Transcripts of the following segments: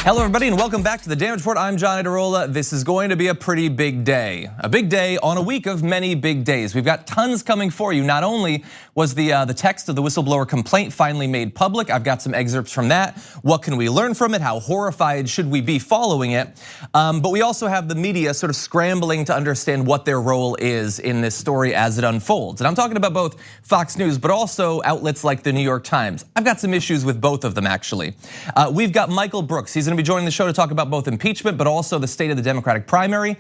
Hello everybody and welcome back to the Damage Report. I'm John Idarola. This is going to be a pretty big day. A big day on a week of many big days. We've got tons coming for you. Not only was the text of the whistleblower complaint finally made public, I've got some excerpts from that. What can we learn from it? How horrified should we be following it? But we also have the media sort of scrambling to understand what their role is in this story as it unfolds. And I'm talking about both Fox News, but also outlets like the New York Times. I've got some issues with both of them actually. We've got Michael Brooks. He's going to be joining the show to talk about both impeachment, but also the state of the Democratic primary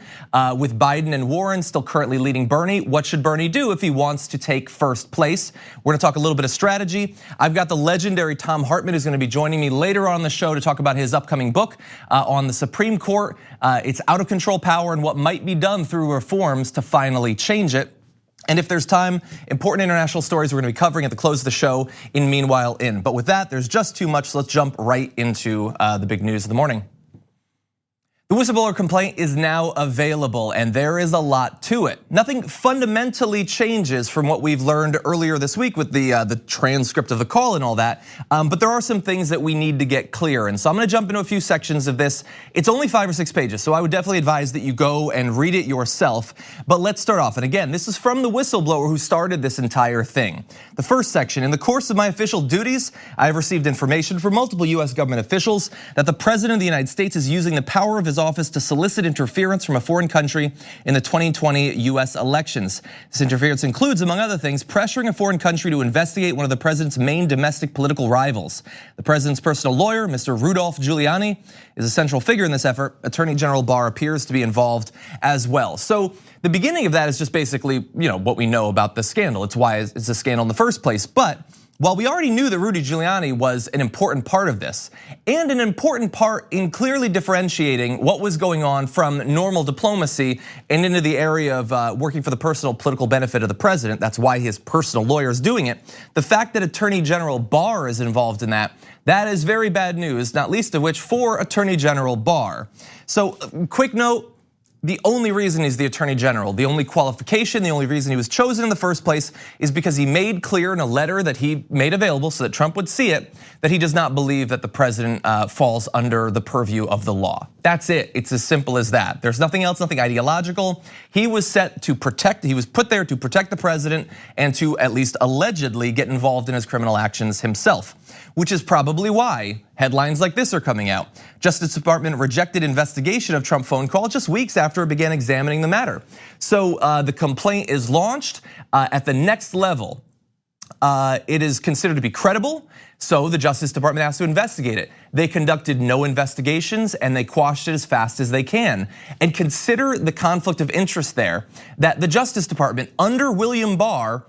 with Biden and Warren still currently leading Bernie. What should Bernie do if he wants to take first place? We're going to talk a little bit of strategy. I've got the legendary Thom Hartmann who's going to be joining me later on the show to talk about his upcoming book on the Supreme Court. It's out of control power and what might be done through reforms to finally change it. And if there's time, important international stories we're gonna be covering at the close of the show in Meanwhile In. But with that, there's just too much, so let's jump right into the big news of the morning. The whistleblower complaint is now available and there is a lot to it. Nothing fundamentally changes from what we've learned earlier this week with the transcript of the call and all that, but there are some things that we need to get clear. And so I'm gonna jump into a few sections of this. It's only 5 or 6 pages, so I would definitely advise that you go and read it yourself. But let's start off, and again, this is from the whistleblower who started this entire thing. The first section, in the course of my official duties, I have received information from multiple US government officials that the President of the United States is using the power of his office to solicit interference from a foreign country in the 2020 US elections. This interference includes, among other things, pressuring a foreign country to investigate one of the president's main domestic political rivals. The president's personal lawyer, Mr. Rudolph Giuliani, is a central figure in this effort. Attorney General Barr appears to be involved as well. So the beginning of that is just basically, what we know about the scandal. It's why it's a scandal in the first place. But while we already knew that Rudy Giuliani was an important part of this, and an important part in clearly differentiating what was going on from normal diplomacy and into the area of working for the personal political benefit of the president, that's why his personal lawyer is doing it. The fact that Attorney General Barr is involved in that is very bad news, not least of which for Attorney General Barr. So quick note, the only reason he's the Attorney General, the only qualification, the only reason he was chosen in the first place is because he made clear in a letter that he made available so that Trump would see it, that he does not believe that the president falls under the purview of the law. That's it, it's as simple as that. There's nothing else, nothing ideological. He was set to protect, he was put there to protect the president and to at least allegedly get involved in his criminal actions himself, which is probably why headlines like this are coming out. Justice Department rejected investigation of Trump phone call just weeks after it began examining the matter. So the complaint is launched at the next level. It is considered to be credible, so the Justice Department has to investigate it. They conducted no investigations and they quashed it as fast as they can. And consider the conflict of interest there, that the Justice Department under William Barr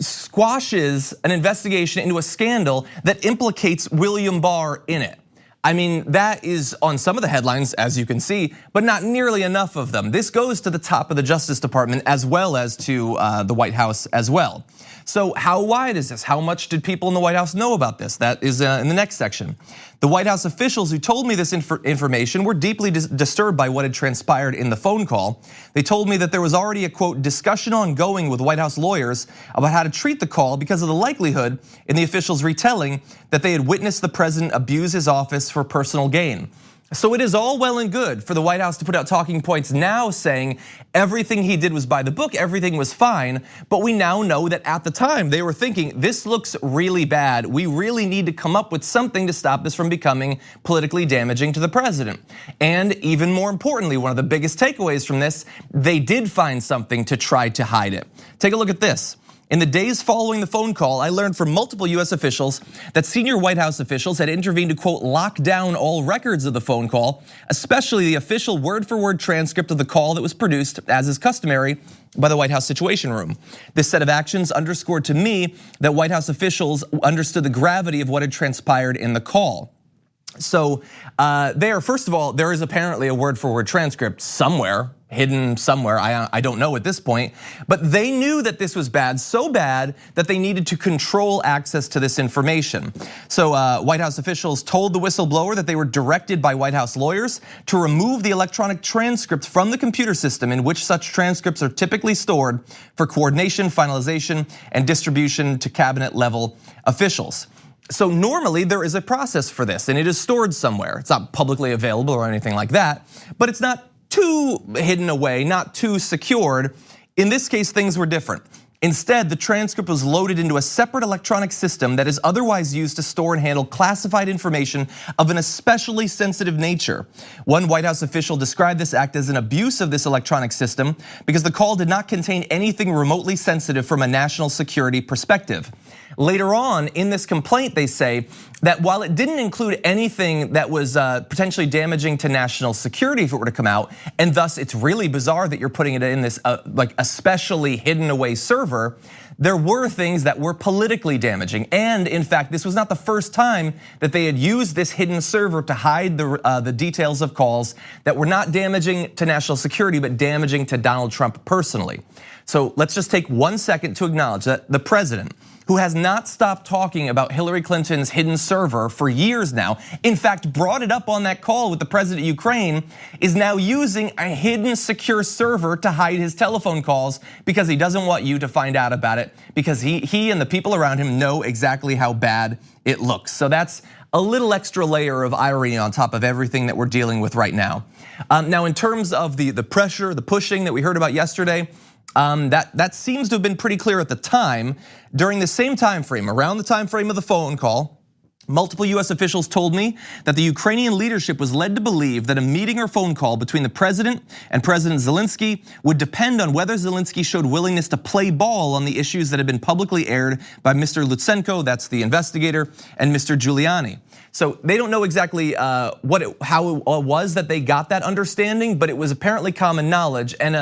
squashes an investigation into a scandal that implicates William Barr in it. I mean, that is on some of the headlines, as you can see, but not nearly enough of them. This goes to the top of the Justice Department as well as to the White House as well. So how wide is this? How much did people in the White House know about this? That is in the next section. The White House officials who told me this information were deeply disturbed by what had transpired in the phone call. They told me that there was already a quote discussion ongoing with White House lawyers about how to treat the call because of the likelihood in the officials' retelling that they had witnessed the president abuse his office for personal gain. So it is all well and good for the White House to put out talking points now saying everything he did was by the book, everything was fine, but we now know that at the time they were thinking this looks really bad. We really need to come up with something to stop this from becoming politically damaging to the president. And even more importantly, one of the biggest takeaways from this, they did find something to try to hide it. Take a look at this. In the days following the phone call, I learned from multiple US officials that senior White House officials had intervened to quote, lock down all records of the phone call, especially the official word-for-word transcript of the call that was produced, as is customary, by the White House Situation Room. This set of actions underscored to me that White House officials understood the gravity of what had transpired in the call. So first of all, there is apparently a word-for-word transcript somewhere, hidden somewhere, I don't know at this point, but they knew that this was bad, so bad that they needed to control access to this information. So White House officials told the whistleblower that they were directed by White House lawyers to remove the electronic transcripts from the computer system in which such transcripts are typically stored for coordination, finalization, and distribution to cabinet level officials. So normally there is a process for this, and it is stored somewhere. It's not publicly available or anything like that, but it's not too hidden away, not too secured. In this case, things were different. Instead, the transcript was loaded into a separate electronic system that is otherwise used to store and handle classified information of an especially sensitive nature. One White House official described this act as an abuse of this electronic system because the call did not contain anything remotely sensitive from a national security perspective. Later on in this complaint, they say that while it didn't include anything that was potentially damaging to national security if it were to come out, and thus it's really bizarre that you're putting it in this like especially hidden away server, there were things that were politically damaging. And in fact, this was not the first time that they had used this hidden server to hide the details of calls that were not damaging to national security, but damaging to Donald Trump personally. So let's just take 1 second to acknowledge that the president, who has not stopped talking about Hillary Clinton's hidden server for years now, in fact brought it up on that call with the president of Ukraine, is now using a hidden secure server to hide his telephone calls because he doesn't want you to find out about it, because he and the people around him know exactly how bad it looks. So that's a little extra layer of irony on top of everything that we're dealing with right now. Now in terms of the pressure, the pushing that we heard about yesterday, that seems to have been pretty clear at the time. During the same time frame, around the time frame of the phone call, multiple US officials told me that the Ukrainian leadership was led to believe that a meeting or phone call between the president and President Zelensky would depend on whether Zelensky showed willingness to play ball on the issues that had been publicly aired by Mr. Lutsenko, that's the investigator, and Mr. Giuliani. So they don't know exactly how it was that they got that understanding, but it was apparently common knowledge. And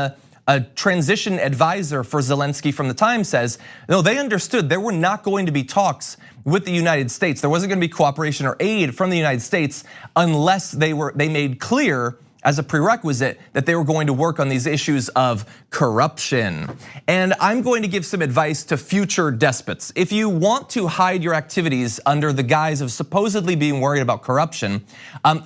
a transition advisor for Zelensky from the Times says, no, they understood there were not going to be talks with the United States. There wasn't going to be cooperation or aid from the United States unless they made clear as a prerequisite that they were going to work on these issues of corruption. And I'm going to give some advice to future despots. If you want to hide your activities under the guise of supposedly being worried about corruption,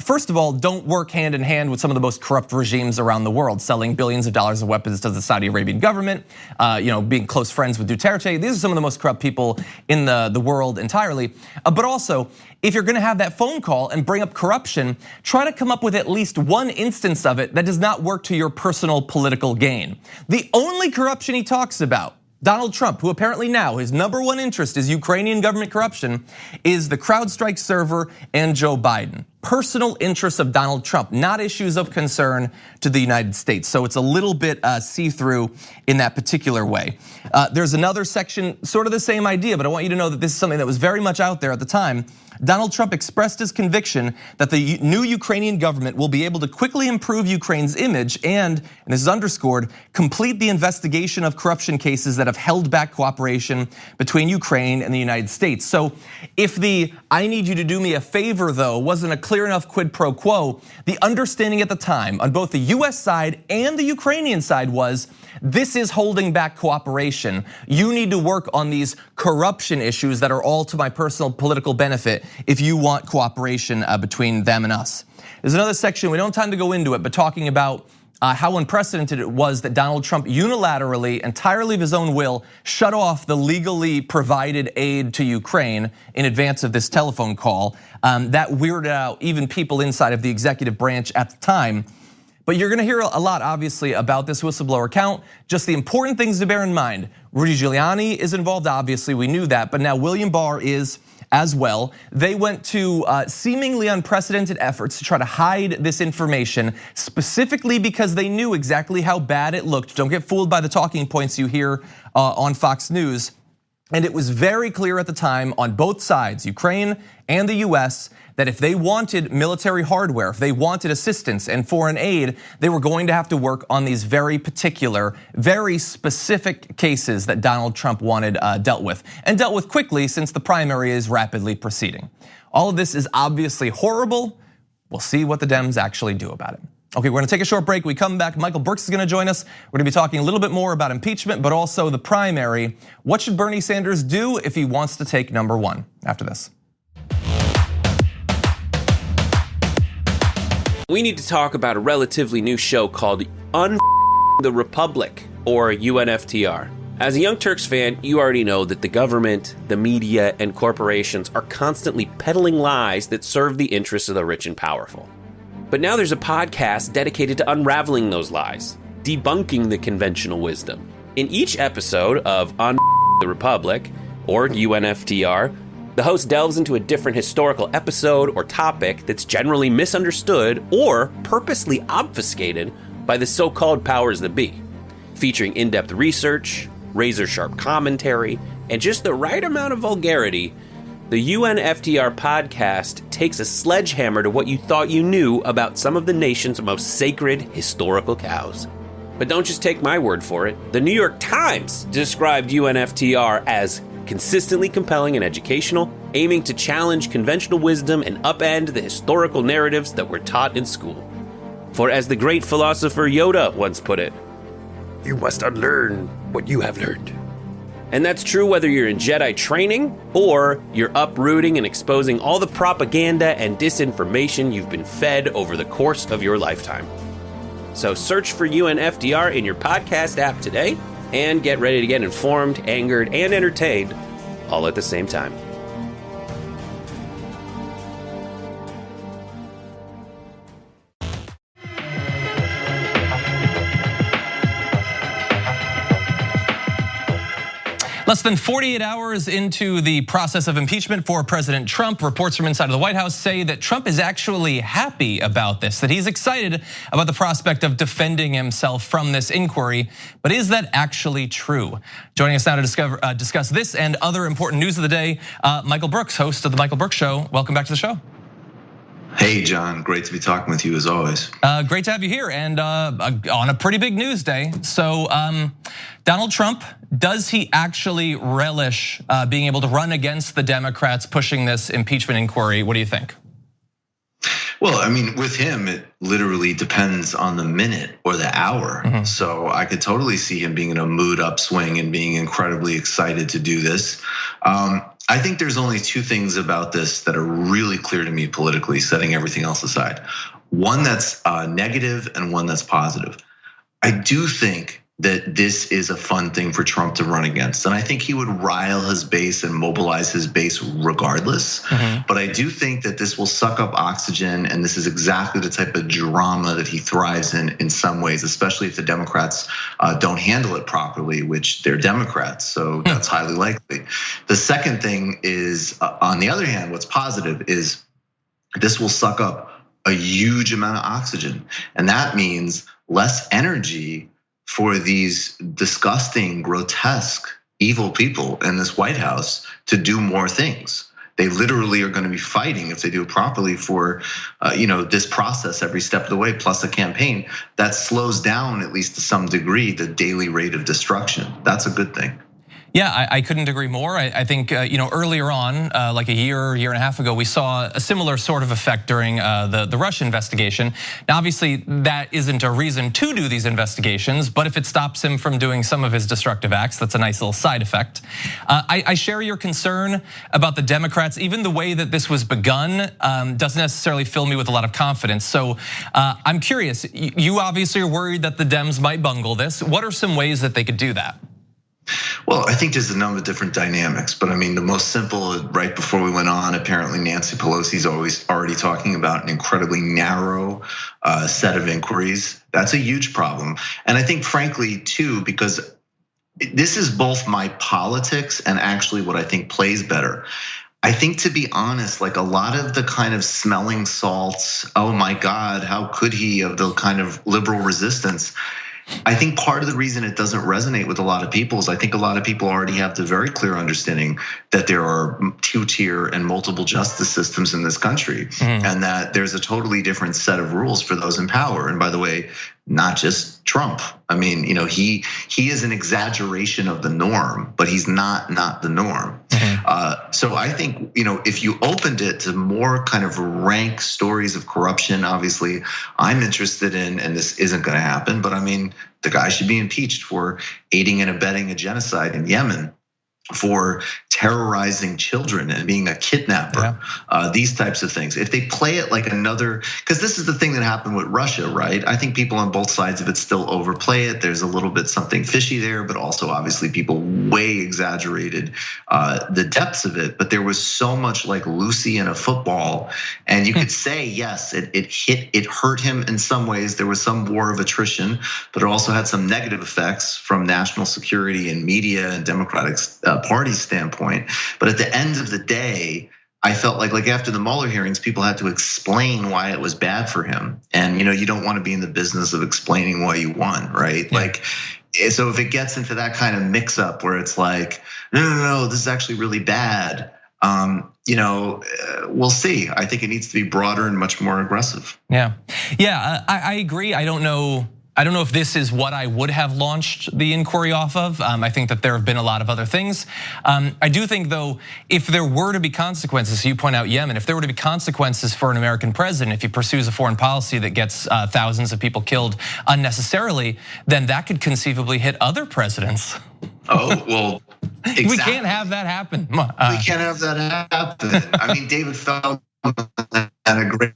first of all, don't work hand in hand with some of the most corrupt regimes around the world, selling billions of dollars of weapons to the Saudi Arabian government, being close friends with Duterte. These are some of the most corrupt people in the world entirely. But also, if you're gonna have that phone call and bring up corruption, try to come up with at least one instance of it that does not work to your personal political gain. The only corruption he talks about, Donald Trump, who apparently now his #1 interest is Ukrainian government corruption, is the CrowdStrike server and Joe Biden. Personal interests of Donald Trump, not issues of concern to the United States. So it's a little bit see-through in that particular way. There's another section, sort of the same idea, but I want you to know that this is something that was very much out there at the time. Donald Trump expressed his conviction that the new Ukrainian government will be able to quickly improve Ukraine's image and this is underscored, complete the investigation of corruption cases that have held back cooperation between Ukraine and the United States. So if the "I need you to do me a favor" though wasn't a clear enough quid pro quo, the understanding at the time on both the US side and the Ukrainian side was, this is holding back cooperation. You need to work on these corruption issues that are all to my personal political benefit if you want cooperation between them and us. There's another section, we don't have time to go into it, but talking about how unprecedented it was that Donald Trump unilaterally, entirely of his own will, shut off the legally provided aid to Ukraine in advance of this telephone call. That weirded out even people inside of the executive branch at the time. But you're gonna hear a lot, obviously, about this whistleblower account. Just the important things to bear in mind. Rudy Giuliani is involved, obviously, we knew that, but now William Barr is as well. They went to seemingly unprecedented efforts to try to hide this information, specifically because they knew exactly how bad it looked. Don't get fooled by the talking points you hear on Fox News. And it was very clear at the time on both sides, Ukraine and the US, that if they wanted military hardware, if they wanted assistance and foreign aid, they were going to have to work on these very particular, very specific cases that Donald Trump wanted dealt with, and dealt with quickly since the primary is rapidly proceeding. All of this is obviously horrible. We'll see what the Dems actually do about it. Okay, we're gonna take a short break. We come back, Michael Brooks is gonna join us. We're gonna be talking a little bit more about impeachment, but also the primary. What should Bernie Sanders do if he wants to take #1? After this. We need to talk about a relatively new show called the Republic, or UNFTR. As a Young Turks fan, you already know that the government, the media, and corporations are constantly peddling lies that serve the interests of the rich and powerful. But now there's a podcast dedicated to unraveling those lies, debunking the conventional wisdom. In each episode of On the Republic, or UNFTR, the host delves into a different historical episode or topic that's generally misunderstood or purposely obfuscated by the so-called powers that be, featuring in-depth research, razor-sharp commentary, and just the right amount of vulgarity. The UNFTR podcast takes a sledgehammer to what you thought you knew about some of the nation's most sacred historical cows. But don't just take my word for it. The New York Times described UNFTR as consistently compelling and educational, aiming to challenge conventional wisdom and upend the historical narratives that were taught in school. For as the great philosopher Yoda once put it, "You must unlearn what you have learned." And that's true whether you're in Jedi training or you're uprooting and exposing all the propaganda and disinformation you've been fed over the course of your lifetime. So search for UNFTR in your podcast app today and get ready to get informed, angered, and entertained all at the same time. Less than 48 hours into the process of impeachment for President Trump, reports from inside of the White House say that Trump is actually happy about this, that he's excited about the prospect of defending himself from this inquiry. But is that actually true? Joining us now to discuss this and other important news of the day, Michael Brooks, host of The Michael Brooks Show. Welcome back to the show. Hey, John, great to be talking with you as always. Great to have you here and on a pretty big news day. So Donald Trump, does he actually relish being able to run against the Democrats pushing this impeachment inquiry? What do you think? Well, I mean, with him, it literally depends on the minute or the hour. Mm-hmm. So I could totally see him being in a mood upswing and being incredibly excited to do this. I think there's only two things about this that are really clear to me politically, setting everything else aside. One that's negative and one that's positive. I do think that this is a fun thing for Trump to run against. And I think he would rile his base and mobilize his base regardless. Mm-hmm. But I do think that this will suck up oxygen, and this is exactly the type of drama that he thrives in some ways, especially if the Democrats don't handle it properly, which they're Democrats, so that's highly likely. The second thing is, on the other hand, what's positive is this will suck up a huge amount of oxygen. And that means less energy for these disgusting, grotesque, evil people in this White House to do more things. They literally are going to be fighting, if they do it properly, for this process every step of the way, plus a campaign that slows down, at least to some degree, the daily rate of destruction. That's a good thing. Yeah, I couldn't agree more. I think earlier on, like a year and a half ago, we saw a similar sort of effect during the Russia investigation. Now, obviously, that isn't a reason to do these investigations, but if it stops him from doing some of his destructive acts, that's a nice little side effect. I share your concern about the Democrats. Even the way that this was begun doesn't necessarily fill me with a lot of confidence. So I'm curious. You obviously are worried that the Dems might bungle this. What are some ways that they could do that? Well, I think there's a number of different dynamics, but I mean, the most simple, right before we went on, apparently Nancy Pelosi's already talking about an incredibly narrow set of inquiries. That's a huge problem. And I think frankly too, because this is both my politics and actually what I think plays better. I think, to be honest, like a lot of the kind of smelling salts, oh my God, how could he, of the kind of liberal resistance, I think part of the reason it doesn't resonate with a lot of people is I think a lot of people already have the very clear understanding that there are two-tier and multiple justice systems in this country, and that there's a totally different set of rules for those in power. And by the way, not just Trump. I mean, he is an exaggeration of the norm, but he's not the norm. So I think, if you opened it to more kind of rank stories of corruption, obviously I'm interested in, and this isn't going to happen, but I mean, the guy should be impeached for aiding and abetting a genocide in Yemen. for terrorizing children and being a kidnapper, these types of things. If they play it like another, because this is the thing that happened with Russia, right? I think people on both sides of it still overplay it. There's a little bit something fishy there, but also obviously people way exaggerated the depths of it. But there was so much like Lucy in a football, and you could say, yes, it hurt him in some ways. There was some war of attrition, but it also had some negative effects from national security and media and Democratic Party standpoint. But at the end of the day, I felt like after the Mueller hearings, people had to explain why it was bad for him. And you don't want to be in the business of explaining why you won, right? Like, so if it gets into that kind of mix up where it's like, no, this is actually really bad. We'll see. I think it needs to be broader and much more aggressive. Yeah, I agree. I don't know if this is what I would have launched the inquiry off of. I think that there have been a lot of other things. I do think, though, if there were to be consequences, so you point out Yemen, if there were to be consequences for an American president, if he pursues a foreign policy that gets thousands of people killed unnecessarily, then that could conceivably hit other presidents. Oh, well, exactly. We can't have that happen. We can't have that happen. I mean, David Feldman had a great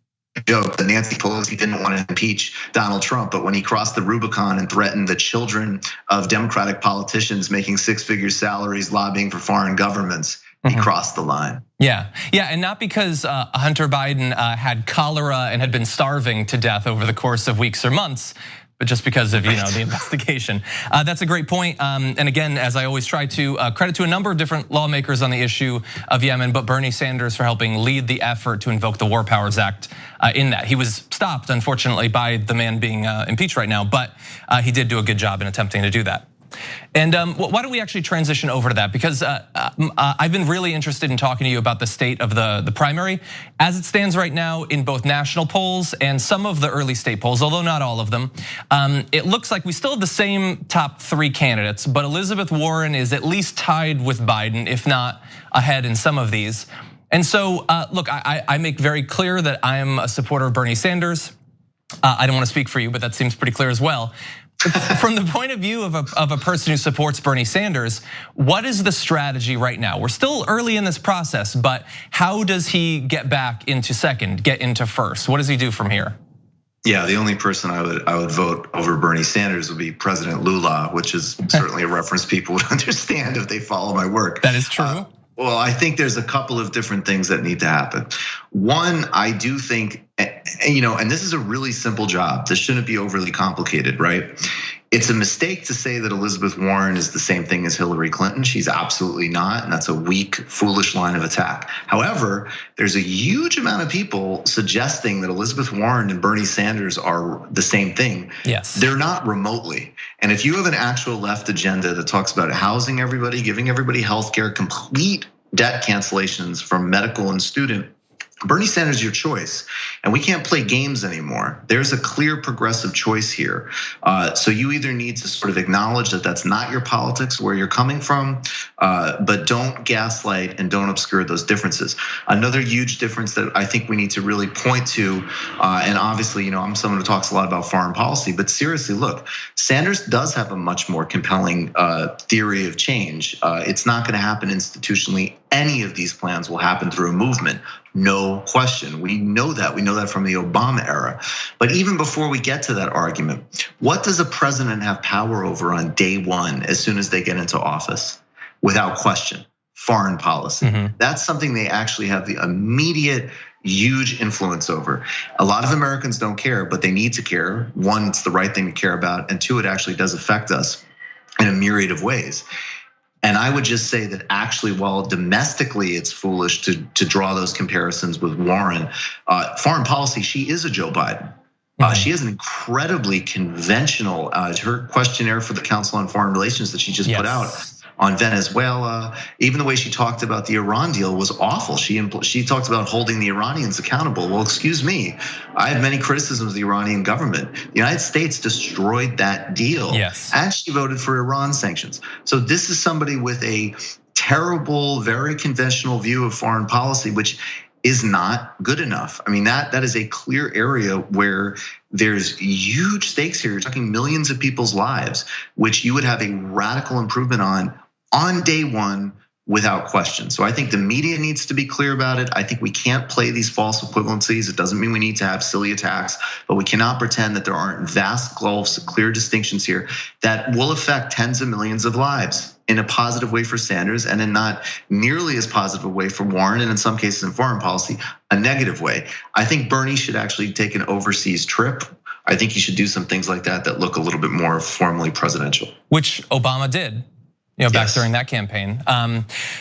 joke that Nancy Pelosi didn't want to impeach Donald Trump, but when he crossed the Rubicon and threatened the children of Democratic politicians making six-figure salaries lobbying for foreign governments, he crossed the line. Yeah, and not because Hunter Biden had cholera and had been starving to death over the course of weeks or months, but just because of the investigation. That's a great point. And again, as I always try to credit to a number of different lawmakers on the issue of Yemen, but Bernie Sanders for helping lead the effort to invoke the War Powers Act in that. He was stopped, unfortunately, by the man being impeached right now, but he did do a good job in attempting to do that. And why don't we actually transition over to that? Because I've been really interested in talking to you about the state of the primary as it stands right now in both national polls and some of the early state polls, although not all of them. It looks like we still have the same top three candidates, but Elizabeth Warren is at least tied with Biden, if not ahead in some of these. And so, look, I make very clear that I am a supporter of Bernie Sanders. I don't want to speak for you, but that seems pretty clear as well. From the point of view of a person who supports Bernie Sanders, what is the strategy right now? We're still early in this process, but how does he get back into second, get into first? What does he do from here? Yeah, the only person I would vote over Bernie Sanders would be President Lula, which is certainly a reference people would understand if they follow my work. That is true. Well, I think there's a couple of different things that need to happen. One, I do think, and this is a really simple job. This shouldn't be overly complicated, right? It's a mistake to say that Elizabeth Warren is the same thing as Hillary Clinton. She's absolutely not, and that's a weak, foolish line of attack. However, there's a huge amount of people suggesting that Elizabeth Warren and Bernie Sanders are the same thing. Yes. They're not remotely. And if you have an actual left agenda that talks about housing everybody, giving everybody healthcare, complete debt cancellations from medical and student, Bernie Sanders is your choice, and we can't play games anymore. There's a clear progressive choice here. So you either need to sort of acknowledge that that's not your politics, where you're coming from, but don't gaslight and don't obscure those differences. Another huge difference that I think we need to really point to, and obviously, I'm someone who talks a lot about foreign policy, but seriously, look, Sanders does have a much more compelling theory of change. It's not gonna happen institutionally. Any of these plans will happen through a movement. No question. We know that. We know that from the Obama era. But even before we get to that argument, what does a president have power over on day one as soon as they get into office? Without question, foreign policy. That's something they actually have the immediate huge influence over. A lot of Americans don't care, but they need to care. One, it's the right thing to care about, and two, it actually does affect us in a myriad of ways. And I would just say that actually, while domestically it's foolish to draw those comparisons with Warren, foreign policy, she is a Joe Biden. She has an incredibly conventional, her questionnaire for the Council on Foreign Relations that she just put out on Venezuela, even the way she talked about the Iran deal was awful. She talked about holding the Iranians accountable. Well, excuse me, I have many criticisms of the Iranian government. The United States destroyed that deal, and she voted for Iran sanctions. So this is somebody with a terrible, very conventional view of foreign policy, which is not good enough. I mean, that is a clear area where there's huge stakes here. You're talking millions of people's lives, which you would have a radical improvement on day one without question. So I think the media needs to be clear about it. I think we can't play these false equivalencies. It doesn't mean we need to have silly attacks, but we cannot pretend that there aren't vast gulfs, clear distinctions here that will affect tens of millions of lives in a positive way for Sanders and in not nearly as positive a way for Warren, and in some cases in foreign policy, a negative way. I think Bernie should actually take an overseas trip. I think he should do some things like that that look a little bit more formally presidential. Which Obama did. Back during that campaign.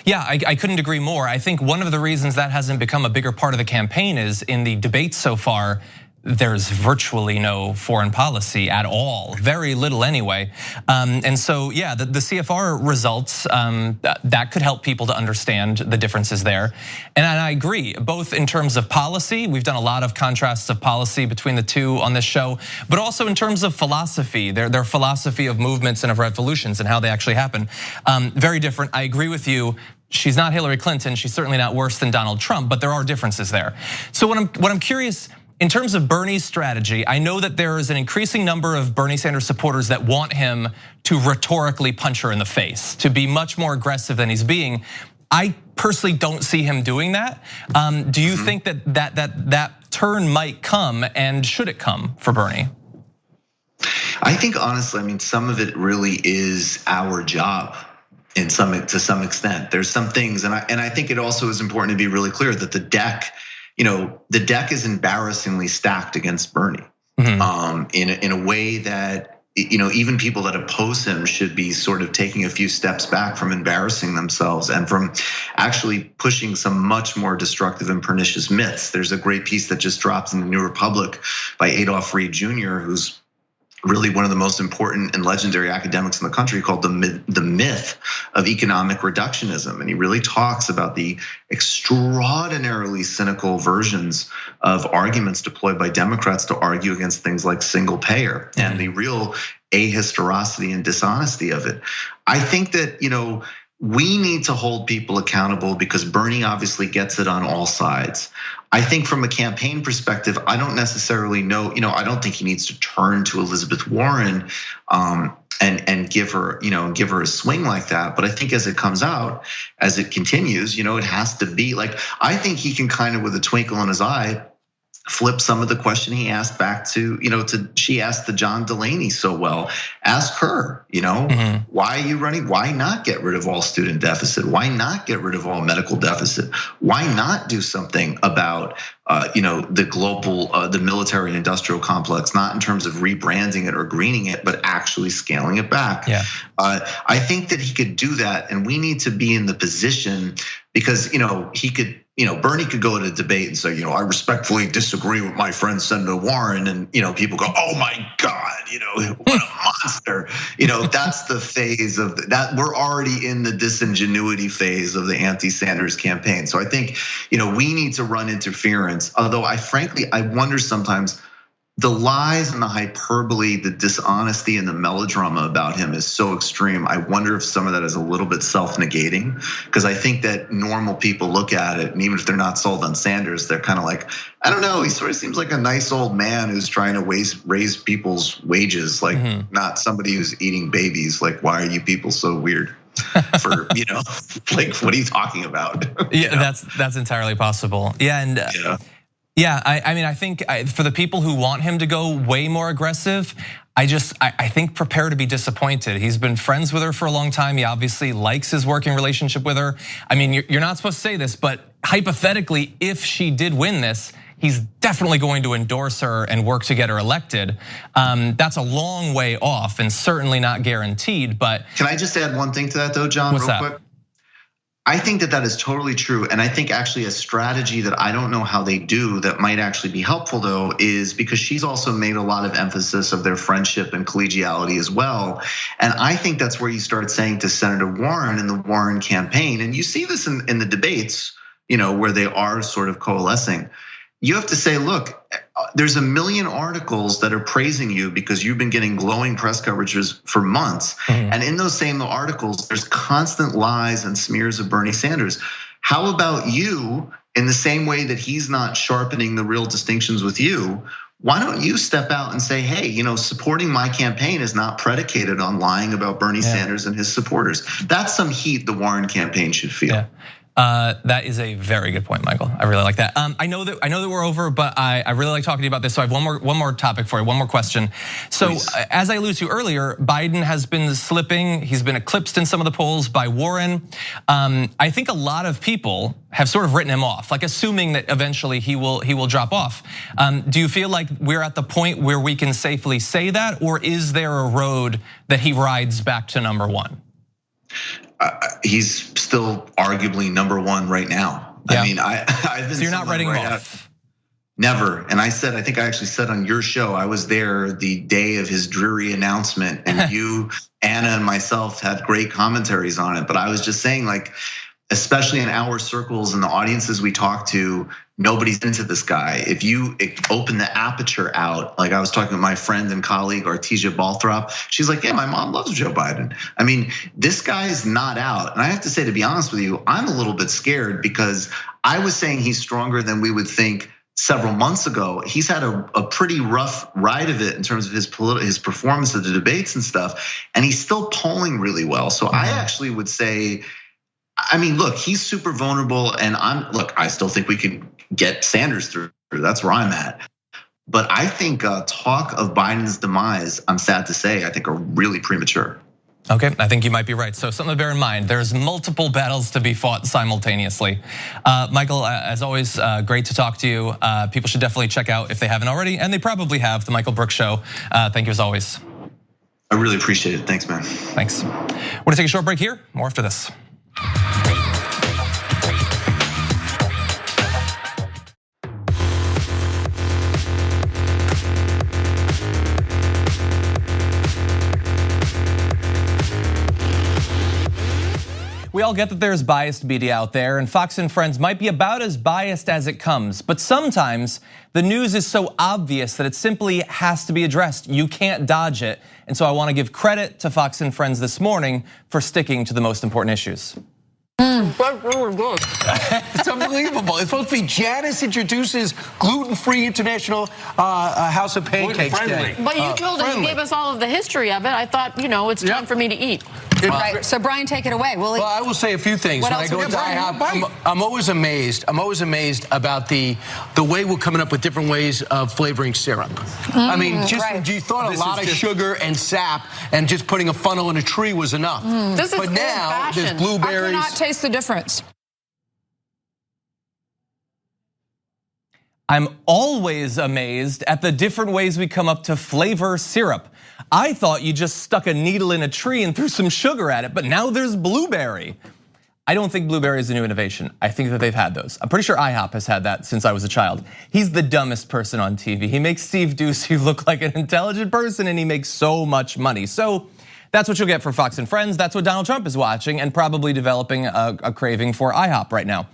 Yeah, I couldn't agree more. I think one of the reasons that hasn't become a bigger part of the campaign is in the debates so far, there's virtually no foreign policy at all, very little anyway. And so, yeah, the CFR results, that could help people to understand the differences there. And I agree, both in terms of policy, we've done a lot of contrasts of policy between the two on this show, but also in terms of philosophy, their philosophy of movements and of revolutions and how they actually happen. Very different, I agree with you. She's not Hillary Clinton, she's certainly not worse than Donald Trump, but there are differences there. So what I'm curious, in terms of Bernie's strategy, I know that there is an increasing number of Bernie Sanders supporters that want him to rhetorically punch her in the face, to be much more aggressive than he's being. I personally don't see him doing that. Do you think that turn might come, and should it come for Bernie? I think honestly, I mean, some of it really is our job to some extent. There's some things, and I think it also is important to be really clear that the deck is embarrassingly stacked against Bernie in a way that even people that oppose him should be sort of taking a few steps back from embarrassing themselves and from actually pushing some much more destructive and pernicious myths. There's a great piece that just dropped in the New Republic by Adolph Reed Jr., who's really one of the most important and legendary academics in the country, called the myth of economic reductionism. And he really talks about the extraordinarily cynical versions of arguments deployed by Democrats to argue against things like single payer and the real ahistoricity and dishonesty of it. I think that, we need to hold people accountable because Bernie obviously gets it on all sides. I think from a campaign perspective, I don't necessarily know, I don't think he needs to turn to Elizabeth Warren and give her a swing like that. But I think as it comes out, as it continues, it has to be like, I think he can kind of, with a twinkle in his eye, flip some of the question he asked back to, she asked the John Delaney so well. Ask her, why are you running? Why not get rid of all student deficit? Why not get rid of all medical deficit? Why not do something about, the global, the military and industrial complex, not in terms of rebranding it or greening it, but actually scaling it back. Yeah. I think that he could do that, and we need to be in the position because, he could, Bernie could go to a debate and say, I respectfully disagree with my friend Senator Warren, and people go, oh my God, what a monster. That's the phase of that. We're already in the disingenuity phase of the anti-Sanders campaign. So I think, we need to run interference. Although I wonder sometimes, the lies and the hyperbole, the dishonesty and the melodrama about him is so extreme. I wonder if some of that is a little bit self-negating, because I think that normal people look at it, and even if they're not sold on Sanders, they're kind of like, I don't know, he sort of seems like a nice old man who's trying to raise people's wages, like not somebody who's eating babies. Like, why are you people so weird? For like, what are you talking about? Yeah, that's entirely possible. Yeah, and yeah, I mean, I think for the people who want him to go way more aggressive, I think prepare to be disappointed. He's been friends with her for a long time. He obviously likes his working relationship with her. I mean, you're not supposed to say this, but hypothetically, if she did win this, he's definitely going to endorse her and work to get her elected. That's a long way off and certainly not guaranteed, but. Can I just add one thing to that though, John, real quick? I think that is totally true. And I think actually a strategy that I don't know how they do that might actually be helpful though, is because she's also made a lot of emphasis of their friendship and collegiality as well. And I think that's where you start saying to Senator Warren and the Warren campaign, and you see this in the debates, where they are sort of coalescing. You have to say, look, there's a million articles that are praising you because you've been getting glowing press coverages for months. And in those same articles, there's constant lies and smears of Bernie Sanders. How about you, in the same way that he's not sharpening the real distinctions with you, why don't you step out and say, hey, supporting my campaign is not predicated on lying about Bernie Sanders and his supporters. That's some heat the Warren campaign should feel. Yeah. That is a very good point, Michael. I really like that. I know that we're over, but I really like talking to you about this. So I have one more topic for you, one more question. So please. As I alluded to earlier, Biden has been slipping. He's been eclipsed in some of the polls by Warren. I think a lot of people have sort of written him off, like assuming that eventually he will drop off. Do you feel like we're at the point where we can safely say that, or is there a road that he rides back to number one? He's still arguably number one right now. Yeah. I mean, I've been. So you're not writing him off? Never. And I think I actually said on your show, I was there the day of his dreary announcement, and you, Anna, and myself had great commentaries on it. But I was just saying, like, especially in our circles and the audiences we talk to, nobody's into this guy. If you open the aperture out, like I was talking with my friend and colleague, Artesia Balthrop, she's like, yeah, my mom loves Joe Biden. I mean, this guy is not out. And I have to say, to be honest with you, I'm a little bit scared because I was saying he's stronger than we would think several months ago. He's had a pretty rough ride of it in terms of his performance at the debates and stuff. And he's still polling really well. So I actually would say, I mean, look, he's super vulnerable, and I still think we can get Sanders through. That's where I'm at. But I think talk of Biden's demise, I'm sad to say, I think are really premature. Okay, I think you might be right. So something to bear in mind, there's multiple battles to be fought simultaneously. Michael, as always, great to talk to you. People should definitely check out, if they haven't already, and they probably have, The Michael Brooks Show. Thank you as always. I really appreciate it. Thanks, man. Thanks. We're gonna take a short break here. More after this. We all get that there's biased media out there, and Fox and Friends might be about as biased as it comes, but sometimes the news is so obvious that it simply has to be addressed. You can't dodge it. And so I want to give credit to Fox and Friends this morning for sticking to the most important issues. It's unbelievable. It's supposed to be Janice introduces gluten-free International House of Pancakes Day. But you told us, you gave us all of the history of it. I thought, it's time for me to eat. Right. So Brian, take it away. Well, I will say a few things. When I go into IHOP, I'm always amazed. I'm always amazed about the way we're coming up with different ways of flavoring syrup. I mean, you thought a lot of sugar and sap, and just putting a funnel in a tree was enough. But now there's blueberries. I cannot taste the difference. I'm always amazed at the different ways we come up to flavor syrup. I thought you just stuck a needle in a tree and threw some sugar at it, but now there's blueberry. I don't think blueberry is a new innovation. I think that they've had those. I'm pretty sure IHOP has had that since I was a child. He's the dumbest person on TV. He makes Steve Doocy look like an intelligent person, and he makes so much money. So that's what you'll get for Fox and Friends. That's what Donald Trump is watching and probably developing a craving for IHOP right now.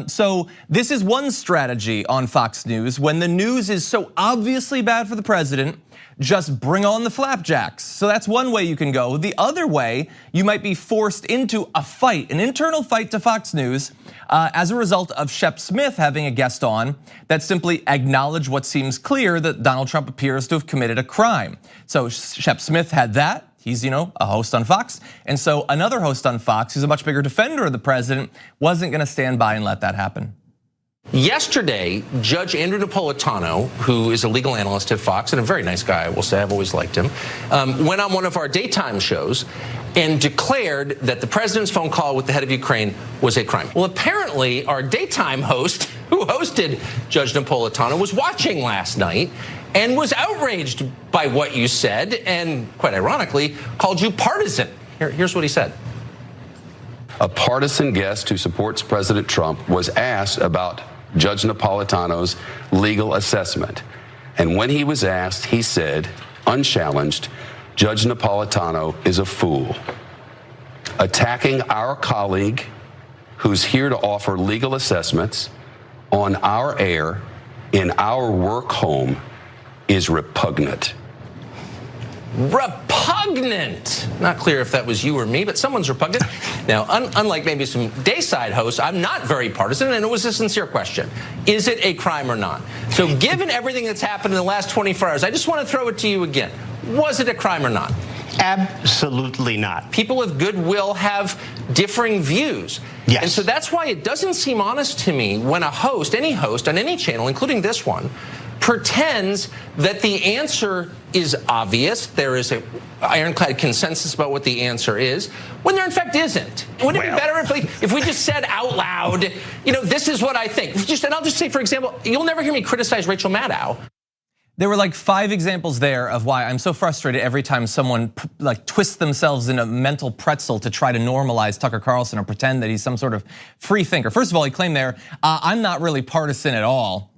So this is one strategy on Fox News. When the news is so obviously bad for the president, just bring on the flapjacks. So that's one way you can go. The other way, you might be forced into a fight, an internal fight to Fox News as a result of Shep Smith having a guest on that simply acknowledged what seems clear, that Donald Trump appears to have committed a crime. So Shep Smith had that. He's, a host on Fox. And so another host on Fox, who's a much bigger defender of the president, wasn't gonna stand by and let that happen. Yesterday, Judge Andrew Napolitano, who is a legal analyst at Fox and a very nice guy, I will say, I've always liked him, went on one of our daytime shows and declared that the president's phone call with the head of Ukraine was a crime. Well, apparently, our daytime host, who hosted Judge Napolitano, was watching last night and was outraged by what you said and, quite ironically, called you partisan. Here's what he said. A partisan guest who supports President Trump was asked about Judge Napolitano's legal assessment. And when he was asked, he said, unchallenged, Judge Napolitano is a fool. Attacking our colleague who's here to offer legal assessments on our air in our work home is repugnant. repugnant. Not clear if that was you or me, but someone's repugnant. Now, unlike maybe some Dayside hosts, I'm not very partisan, and it was a sincere question. Is it a crime or not? So given everything that's happened in the last 24 hours, I just want to throw it to you again. Was it a crime or not? Absolutely not. People with goodwill have differing views. Yes. And so that's why it doesn't seem honest to me when a host, any host on any channel, including this one, pretends that the answer is obvious. There is an ironclad consensus about what the answer is, when there in fact isn't. Wouldn't it be better if we just said out loud, this is what I think? And I'll just say, for example, you'll never hear me criticize Rachel Maddow. There were like 5 examples there of why I'm so frustrated every time someone like twists themselves in a mental pretzel to try to normalize Tucker Carlson or pretend that he's some sort of free thinker. First of all, he claimed there, I'm not really partisan at all.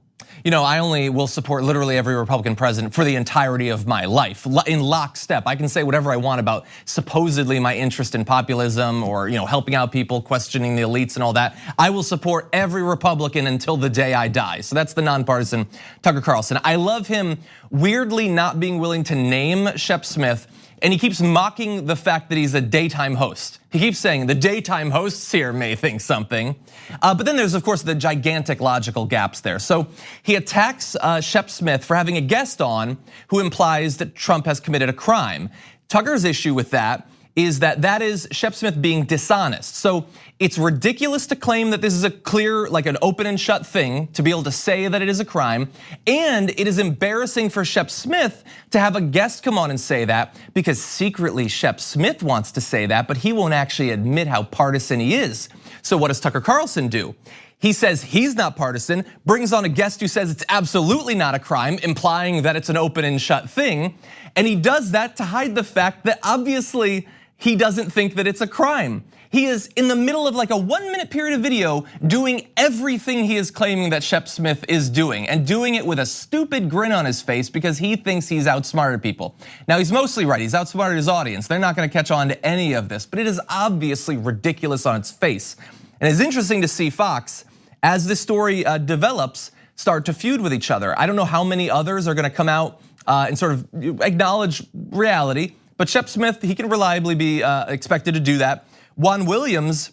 I only will support literally every Republican president for the entirety of my life, in lockstep. I can say whatever I want about supposedly my interest in populism or helping out people, questioning the elites and all that. I will support every Republican until the day I die. So that's the nonpartisan Tucker Carlson. I love him weirdly not being willing to name Shep Smith. And he keeps mocking the fact that he's a daytime host. He keeps saying the daytime hosts here may think something. But then there's, of course, the gigantic logical gaps there. So he attacks Shep Smith for having a guest on who implies that Trump has committed a crime. Tucker's issue with that is that is Shep Smith being dishonest. So it's ridiculous to claim that this is a clear, like an open and shut thing, to be able to say that it is a crime. And it is embarrassing for Shep Smith to have a guest come on and say that, because secretly Shep Smith wants to say that, but he won't actually admit how partisan he is. So what does Tucker Carlson do? He says he's not partisan, brings on a guest who says it's absolutely not a crime, implying that it's an open and shut thing. And he does that to hide the fact that obviously he doesn't think that it's a crime. He is in the middle of like a 1-minute period of video doing everything he is claiming that Shep Smith is doing, and doing it with a stupid grin on his face because he thinks he's outsmarted people. Now he's mostly right, he's outsmarted his audience. They're not gonna catch on to any of this, but it is obviously ridiculous on its face. And it's interesting to see Fox, as this story develops, start to feud with each other. I don't know how many others are gonna come out and sort of acknowledge reality, but Shep Smith, he can reliably be expected to do that. Juan Williams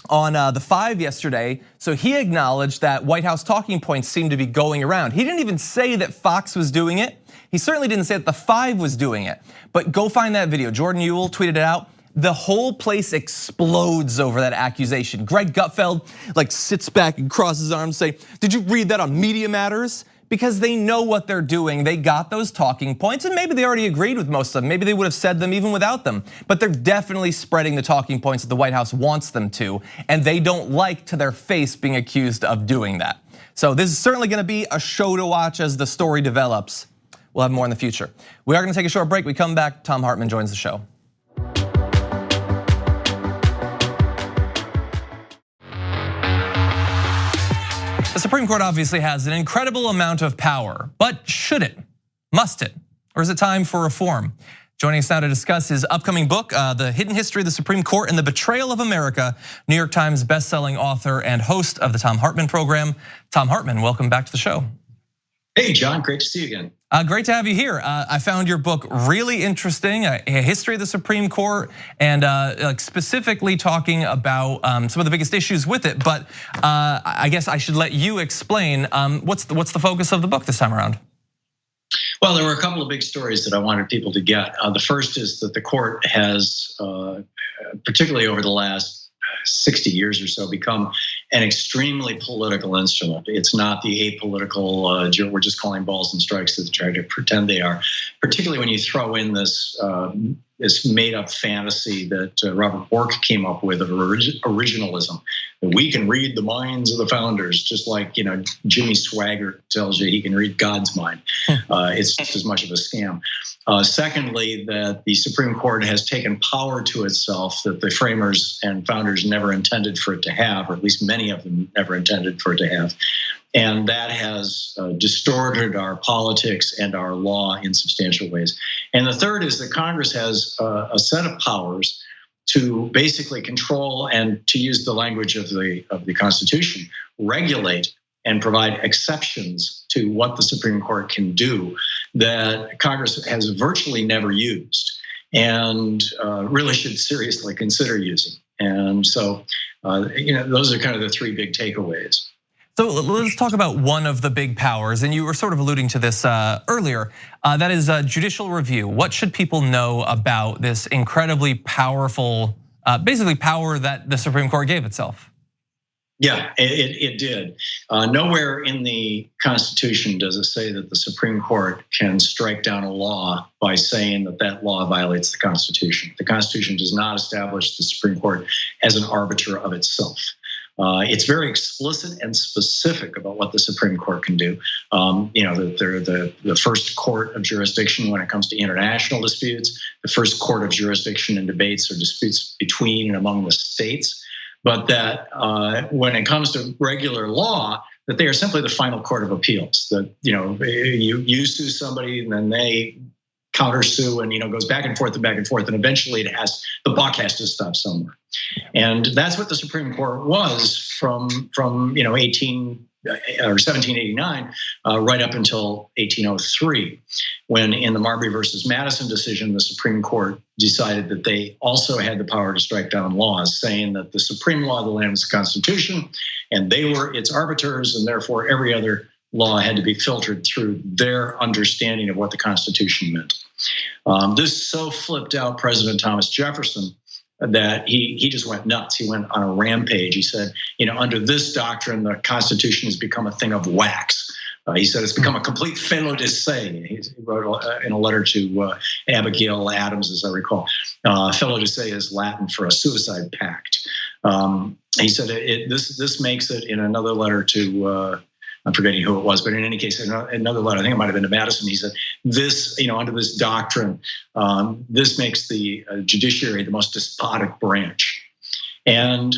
on the 5 yesterday, so he acknowledged that White House talking points seem to be going around. He didn't even say that Fox was doing it. He certainly didn't say that the 5 was doing it, but go find that video. Jordan Ewell tweeted it out. The whole place explodes over that accusation. Greg Gutfeld like sits back and crosses his arms and say, did you read that on Media Matters? Because they know what they're doing. They got those talking points, and maybe they already agreed with most of them. Maybe they would have said them even without them. But they're definitely spreading the talking points that the White House wants them to, and they don't like to their face being accused of doing that. So this is certainly gonna be a show to watch as the story develops. We'll have more in the future. We are gonna take a short break. We come back, Thom Hartmann joins the show. The Supreme Court obviously has an incredible amount of power, but should it? Must it? Or is it time for reform? Joining us now to discuss his upcoming book, The Hidden History of the Supreme Court and the Betrayal of America, New York Times bestselling author and host of the Thom Hartmann program. Thom Hartmann, welcome back to the show. Hey, John, great to see you again. Great to have you here. I found your book really interesting, a history of the Supreme Court, and like specifically talking about some of the biggest issues with it. But I guess I should let you explain what's the focus of the book this time around. Well, there were a couple of big stories that I wanted people to get. The first is that the court has, particularly over the last 60 years or so, become an extremely political instrument. It's not the apolitical, we're just calling balls and strikes that try to pretend they are. Particularly when you throw in this made-up fantasy that Robert Bork came up with of originalism. We can read the minds of the founders, just like Jimmy Swaggart tells you he can read God's mind. It's just as much of a scam. Secondly, that the Supreme Court has taken power to itself that the framers and founders never intended for it to have, or at least many of them never intended for it to have. And that has distorted our politics and our law in substantial ways. And the third is that Congress has a set of powers to basically control and, to use the language of the Constitution, regulate and provide exceptions to what the Supreme Court can do that Congress has virtually never used and really should seriously consider using. And so, those are kind of the three big takeaways. So let's talk about one of the big powers, and you were sort of alluding to this earlier. That is judicial review. What should people know about this incredibly powerful, basically power that the Supreme Court gave itself? Yeah, it did. Nowhere in the Constitution does it say that the Supreme Court can strike down a law by saying that that law violates the Constitution. The Constitution does not establish the Supreme Court as an arbiter of itself. It's very explicit and specific about what the Supreme Court can do. That they're the first court of jurisdiction when it comes to international disputes, the first court of jurisdiction in debates or disputes between and among the states. But that when it comes to regular law, that they are simply the final court of appeals. That you sue somebody and then they countersue and goes back and forth, and eventually the buck has to stop somewhere. And that's what the Supreme Court was from 1789 right up until 1803, when in the Marbury versus Madison decision, the Supreme Court decided that they also had the power to strike down laws, saying that the supreme law of the land was the Constitution, and they were its arbiters, and therefore every other law had to be filtered through their understanding of what the Constitution meant. This so flipped out President Thomas Jefferson that he just went nuts. He went on a rampage. He said, under this doctrine, the Constitution has become a thing of wax. He said it's become a complete felo de se. He wrote in a letter to Abigail Adams, as I recall. Felo de se is Latin for a suicide pact. He said this makes it, in another letter to I'm forgetting who it was, but in any case, another letter, I think it might have been to Madison. He said, this, under this doctrine, this makes the judiciary the most despotic branch. And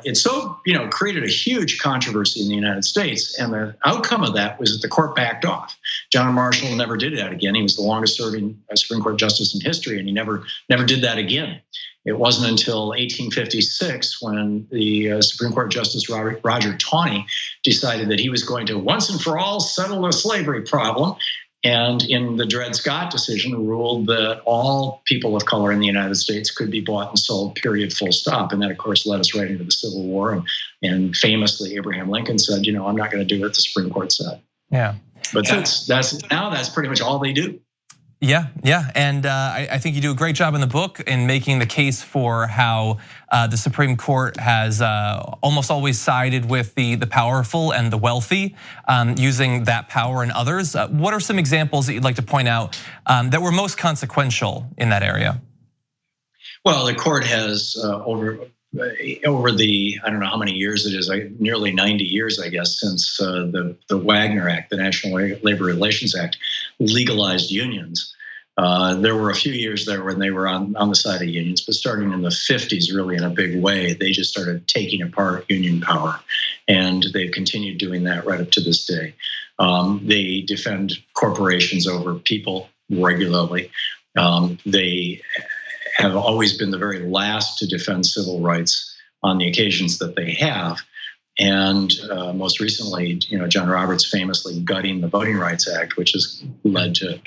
it so, created a huge controversy in the United States. And the outcome of that was that the court backed off. John Marshall never did that again. He was the longest serving Supreme Court justice in history, and he never did that again. It wasn't until 1856 when the Supreme Court Justice Roger Taney decided that he was going to once and for all settle the slavery problem. And in the Dred Scott decision, ruled that all people of color in the United States could be bought and sold, period, full stop. And that, of course, led us right into the Civil War. And famously, Abraham Lincoln said, I'm not going to do what the Supreme Court said. Yeah. But that's pretty much all they do. Yeah, and I think you do a great job in the book in making the case for how the Supreme Court has almost always sided with the powerful and the wealthy, using that power and others. What are some examples that you'd like to point out that were most consequential in that area? Well, the court has over the, I don't know how many years it is, nearly 90 years, I guess, since the Wagner Act, the National Labor Relations Act, legalized unions. There were a few years there when they were on the side of unions, but starting in the 50s, really in a big way, they just started taking apart union power. And they've continued doing that right up to this day. They defend corporations over people regularly. They have always been the very last to defend civil rights on the occasions that they have. And most recently, John Roberts famously gutting the Voting Rights Act, which has led to,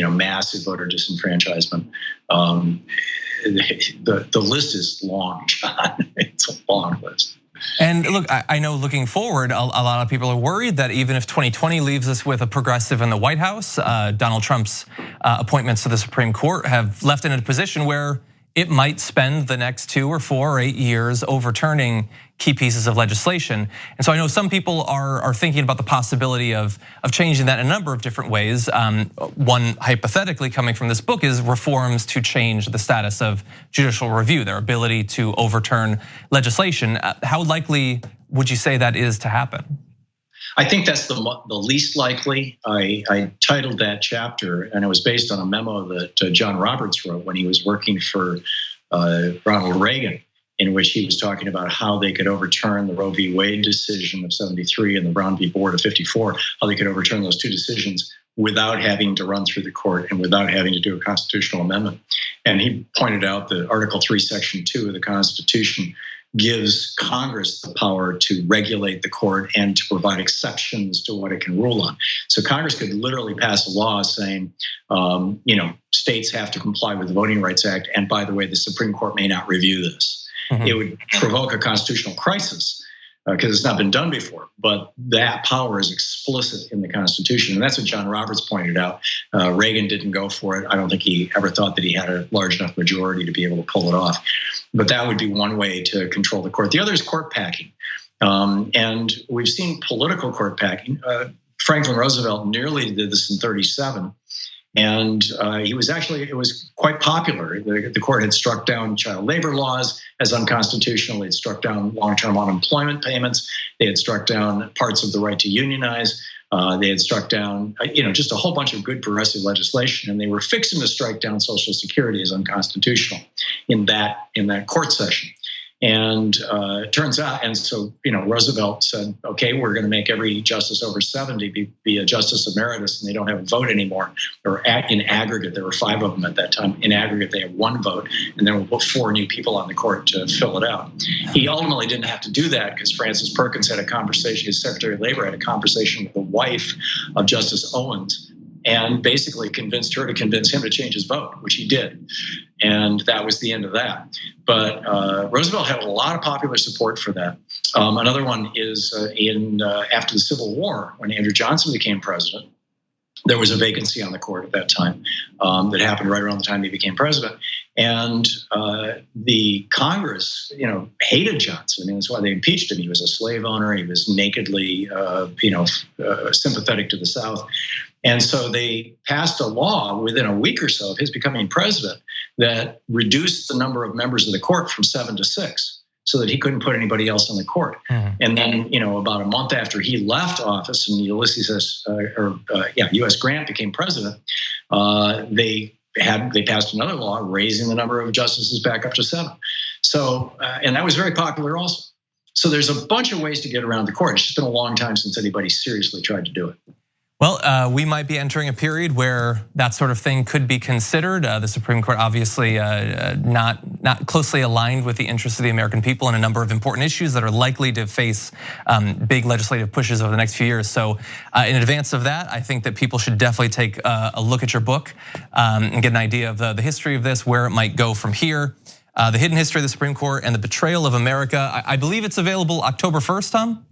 massive voter disenfranchisement. The list is long, John. It's a long list. And look, I know looking forward, a lot of people are worried that even if 2020 leaves us with a progressive in the White House, Donald Trump's appointments to the Supreme Court have left it in a position where it might spend the next 2 or 4 or 8 years overturning key pieces of legislation. And so I know some people are thinking about the possibility of changing that in a number of different ways. One hypothetically coming from this book is reforms to change the status of judicial review, their ability to overturn legislation. How likely would you say that is to happen? I think that's the least likely. I titled that chapter, and it was based on a memo that John Roberts wrote when he was working for Ronald Reagan, in which he was talking about how they could overturn the Roe v. Wade decision of 73 and the Brown v. Board of 54, how they could overturn those two decisions without having to run through the court and without having to do a constitutional amendment. And he pointed out that Article 3, Section 2 of the Constitution gives Congress the power to regulate the court and to provide exceptions to what it can rule on. So Congress could literally pass a law saying, states have to comply with the Voting Rights Act. And by the way, the Supreme Court may not review this. Mm-hmm. It would provoke a constitutional crisis because it's not been done before. But that power is explicit in the Constitution. And that's what John Roberts pointed out. Reagan didn't go for it. I don't think he ever thought that he had a large enough majority to be able to pull it off. But that would be one way to control the court. The other is court packing. And we've seen political court packing. Franklin Roosevelt nearly did this in 1937. And it was quite popular. The court had struck down child labor laws as unconstitutional. They had struck down long-term unemployment payments. They had struck down parts of the right to unionize. They had struck down, just a whole bunch of good progressive legislation, and they were fixing to strike down Social Security as unconstitutional in that court session. And it turns out, and so Roosevelt said, okay, we're going to make every justice over 70 be a justice emeritus, and they don't have a vote anymore. Or in aggregate, there were 5 of them at that time. In aggregate, they have 1 vote, and then we'll put 4 new people on the court to fill it out. He ultimately didn't have to do that because Francis Perkins had a conversation. His Secretary of Labor had a conversation with the wife of Justice Owens, and basically convinced her to convince him to change his vote, which he did. And that was the end of that. But Roosevelt had a lot of popular support for that. Another one is after the Civil War, when Andrew Johnson became president, there was a vacancy on the court at that time that happened right around the time he became president. And the Congress, hated Johnson. I mean, that's why they impeached him. He was a slave owner. He was nakedly, sympathetic to the South. And so they passed a law within a week or so of his becoming president that reduced the number of members of the court from 7 to 6 so that he couldn't put anybody else on the court. Mm-hmm. And then, about a month after he left office and U.S. Grant became president, they passed another law raising the number of justices back up to 7. So, and that was very popular also. So there's a bunch of ways to get around the court. It's just been a long time since anybody seriously tried to do it. Well, we might be entering a period where that sort of thing could be considered. The Supreme Court obviously not closely aligned with the interests of the American people in a number of important issues that are likely to face big legislative pushes over the next few years. So in advance of that, I think that people should definitely take a look at your book and get an idea of the history of this, where it might go from here. The Hidden History of the Supreme Court and the Betrayal of America. I believe it's available October 1st, Thom?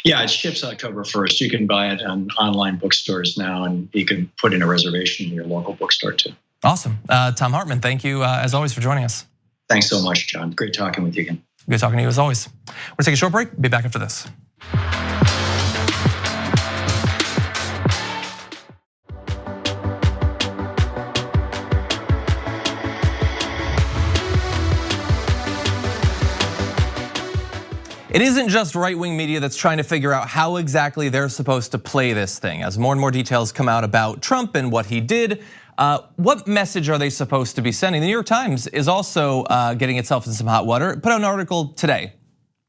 Yeah, it ships October 1st. You can buy it on online bookstores now, and you can put in a reservation in your local bookstore too. Awesome. Thom Hartmann, thank you as always for joining us. Thanks so much, John. Great talking with you again. Good talking to you as always. We're gonna take a short break. Be back after this. It isn't just right-wing media that's trying to figure out how exactly they're supposed to play this thing. As more and more details come out about Trump and what he did, what message are they supposed to be sending? The New York Times is also getting itself in some hot water. It put out an article today.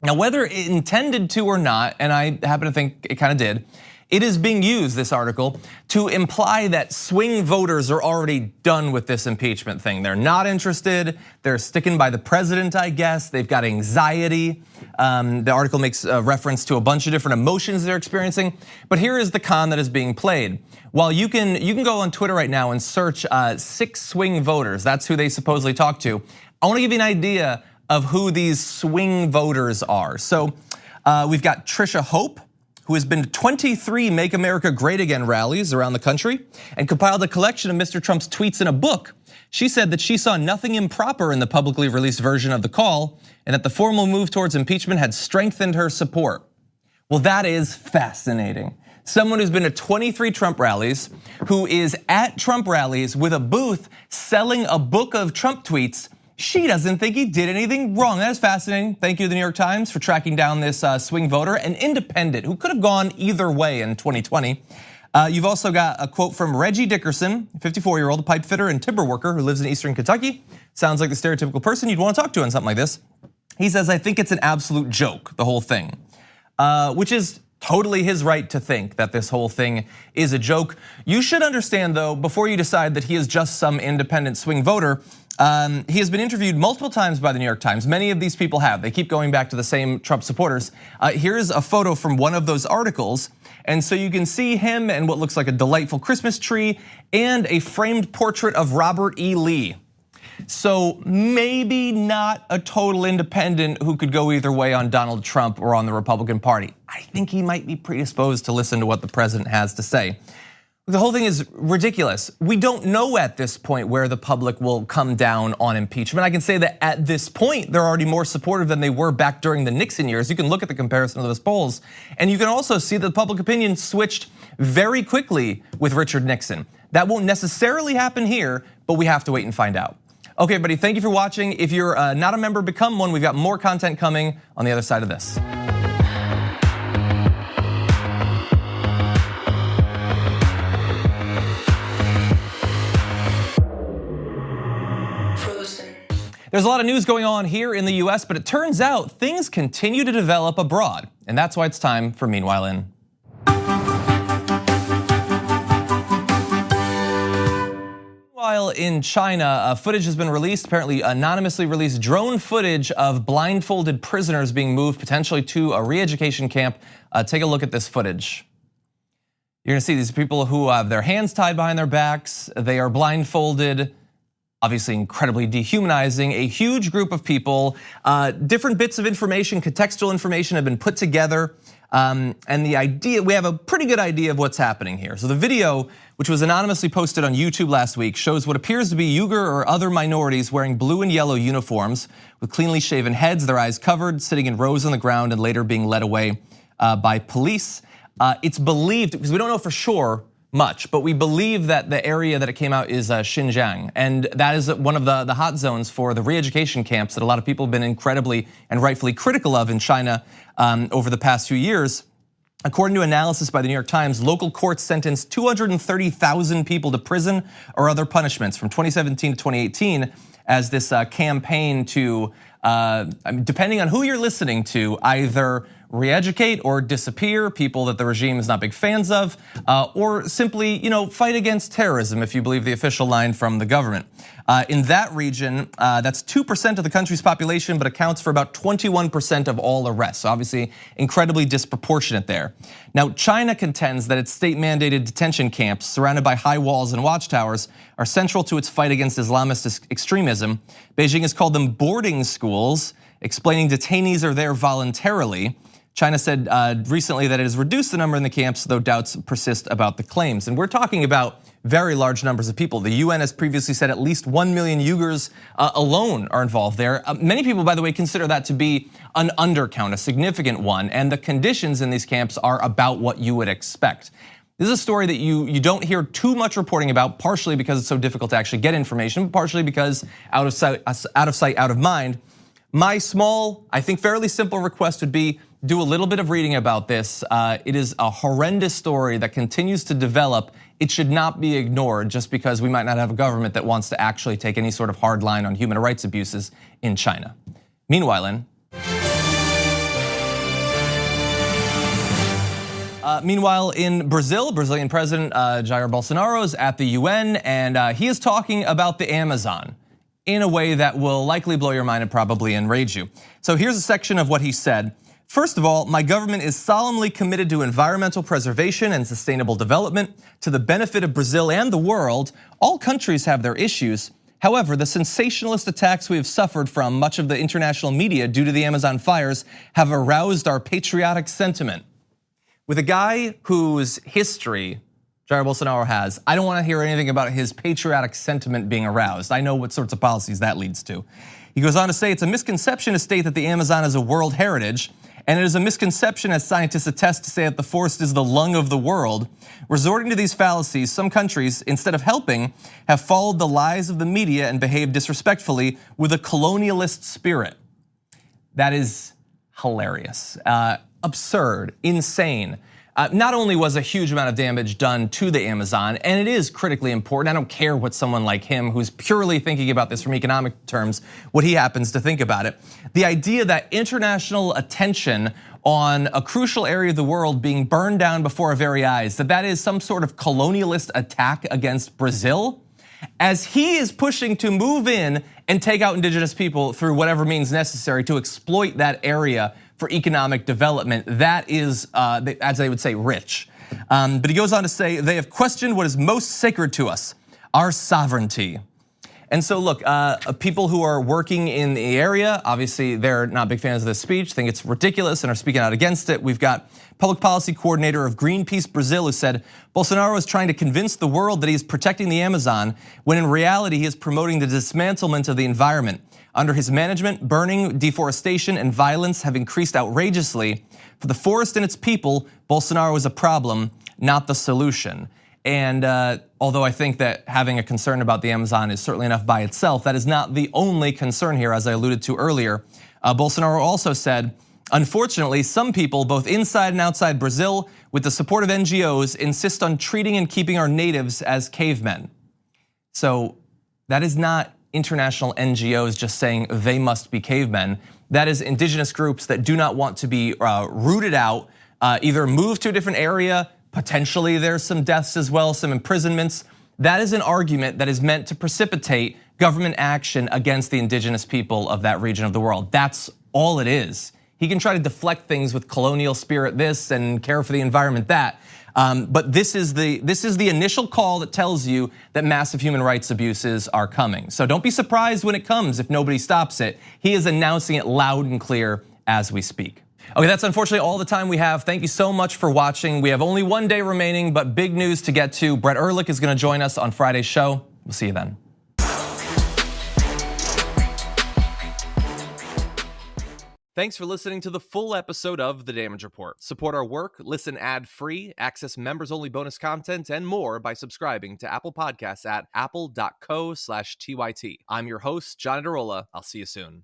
Now, whether it intended to or not, and I happen to think it kind of did, it is being used, this article, to imply that swing voters are already done with this impeachment thing. They're not interested. They're sticking by the president, I guess. They've got anxiety. The article makes a reference to a bunch of different emotions they're experiencing. But here is the con that is being played. While you can go on Twitter right now and search 6 swing voters, that's who they supposedly talk to. I want to give you an idea of who these swing voters are. So we've got Trisha Hope, who has been to 23 Make America Great Again rallies around the country and compiled a collection of Mr. Trump's tweets in a book. She said that she saw nothing improper in the publicly released version of the call and that the formal move towards impeachment had strengthened her support. Well, that is fascinating. Someone who's been to 23 Trump rallies, who is at Trump rallies with a booth selling a book of Trump tweets. She doesn't think he did anything wrong. That is fascinating. Thank you to the New York Times for tracking down this swing voter, an independent who could have gone either way in 2020. You've also got a quote from Reggie Dickerson, 54-year-old pipe fitter and timber worker who lives in Eastern Kentucky. Sounds like the stereotypical person you'd want to talk to on something like this. He says, I think it's an absolute joke, the whole thing, which is Totally his right to think that this whole thing is a joke. You should understand, though, before you decide that he is just some independent swing voter, he has been interviewed multiple times by the New York Times. Many of these people have. They keep going back to the same Trump supporters. Here's a photo from one of those articles. And so you can see him and what looks like a delightful Christmas tree and a framed portrait of Robert E. Lee. So maybe not a total independent who could go either way on Donald Trump or on the Republican Party. I think he might be predisposed to listen to what the president has to say. The whole thing is ridiculous. We don't know at this point where the public will come down on impeachment. I can say that at this point, they're already more supportive than they were back during the Nixon years. You can look at the comparison of those polls, and you can also see that public opinion switched very quickly with Richard Nixon. That won't necessarily happen here, but we have to wait and find out. Okay, everybody, thank you for watching. If you're not a member, become one. We've got more content coming on the other side of this. There's a lot of news going on here in the US, but it turns out things continue to develop abroad. And that's why it's time for Meanwhile In. Meanwhile, in China, footage has been released, apparently anonymously released drone footage of blindfolded prisoners being moved potentially to a re-education camp. Take a look at this footage. You're gonna see these people who have their hands tied behind their backs. They are blindfolded, obviously incredibly dehumanizing. A huge group of people, different bits of information, contextual information have been put together. And the idea, we have a pretty good idea of what's happening here. So the video, which was anonymously posted on YouTube last week, shows what appears to be Uyghur or other minorities wearing blue and yellow uniforms with cleanly shaven heads, their eyes covered, sitting in rows on the ground and later being led away by police. It's believed, because we don't know for sure much, but we believe that the area that it came out is Xinjiang, and that is one of the hot zones for the re-education camps that a lot of people have been incredibly and rightfully critical of in China over the past few years. According to analysis by the New York Times, local courts sentenced 230,000 people to prison or other punishments from 2017 to 2018 as this campaign to, depending on who you're listening to, either re-educate or disappear people that the regime is not big fans of, or simply, fight against terrorism, if you believe the official line from the government. In that region, that's 2% of the country's population, but accounts for about 21% of all arrests. So obviously, incredibly disproportionate there. Now, China contends that its state-mandated detention camps, surrounded by high walls and watchtowers, are central to its fight against Islamist extremism. Beijing has called them boarding schools, explaining detainees are there voluntarily. China said recently that it has reduced the number in the camps, though doubts persist about the claims. And we're talking about very large numbers of people. The UN has previously said at least 1 million Uyghurs alone are involved there. Many people, by the way, consider that to be an undercount, a significant one. And the conditions in these camps are about what you would expect. This is a story that you don't hear too much reporting about, partially because it's so difficult to actually get information, but partially because out of sight, out of mind. My small, I think fairly simple request would be do a little bit of reading about this. It is a horrendous story that continues to develop. It should not be ignored just because we might not have a government that wants to actually take any sort of hard line on human rights abuses in China. Meanwhile, in Brazil, Brazilian President Jair Bolsonaro is at the UN, and he is talking about the Amazon in a way that will likely blow your mind and probably enrage you. So here's a section of what he said. First of all, my government is solemnly committed to environmental preservation and sustainable development to the benefit of Brazil and the world. All countries have their issues. However, the sensationalist attacks we have suffered from much of the international media due to the Amazon fires have aroused our patriotic sentiment. With a guy whose history Jair Bolsonaro has, I don't want to hear anything about his patriotic sentiment being aroused. I know what sorts of policies that leads to. He goes on to say, it's a misconception to state that the Amazon is a world heritage, and it is a misconception, as scientists attest, to say that the forest is the lung of the world. Resorting to these fallacies, some countries, instead of helping, have followed the lies of the media and behaved disrespectfully with a colonialist spirit. That is hilarious, absurd, insane. not only was a huge amount of damage done to the Amazon, and it is critically important. I don't care what someone like him, who's purely thinking about this from economic terms, what he happens to think about it. The idea that international attention on a crucial area of the world being burned down before our very eyes, that is some sort of colonialist attack against Brazil, as he is pushing to move in and take out indigenous people through whatever means necessary to exploit that area for economic development. That is, as they would say, rich. But he goes on to say, they have questioned what is most sacred to us, our sovereignty. And so look, people who are working in the area, obviously they're not big fans of this speech, think it's ridiculous and are speaking out against it. We've got public policy coordinator of Greenpeace Brazil who said, Bolsonaro is trying to convince the world that he is protecting the Amazon, when in reality he is promoting the dismantlement of the environment. Under his management, burning, deforestation, and violence have increased outrageously. For the forest and its people, Bolsonaro is a problem, not the solution. And although I think that having a concern about the Amazon is certainly enough by itself, that is not the only concern here, as I alluded to earlier. Bolsonaro also said, unfortunately, some people, both inside and outside Brazil, with the support of NGOs, insist on treating and keeping our natives as cavemen. So that is not international NGOs just saying they must be cavemen. That is indigenous groups that do not want to be rooted out, either moved to a different area. Potentially there's some deaths as well, some imprisonments. That is an argument that is meant to precipitate government action against the indigenous people of that region of the world. That's all it is. He can try to deflect things with colonial spirit this and care for the environment that. But this is the initial call that tells you that massive human rights abuses are coming. So don't be surprised when it comes if nobody stops it. He is announcing it loud and clear as we speak. Okay, that's unfortunately all the time we have. Thank you so much for watching. We have only one day remaining, but big news to get to. Brett Ehrlich is gonna join us on Friday's show. We'll see you then. Thanks for listening to the full episode of The Damage Report. Support our work, listen ad-free, access members-only bonus content, and more by subscribing to Apple Podcasts at apple.co/TYT. I'm your host, John Adarola. I'll see you soon.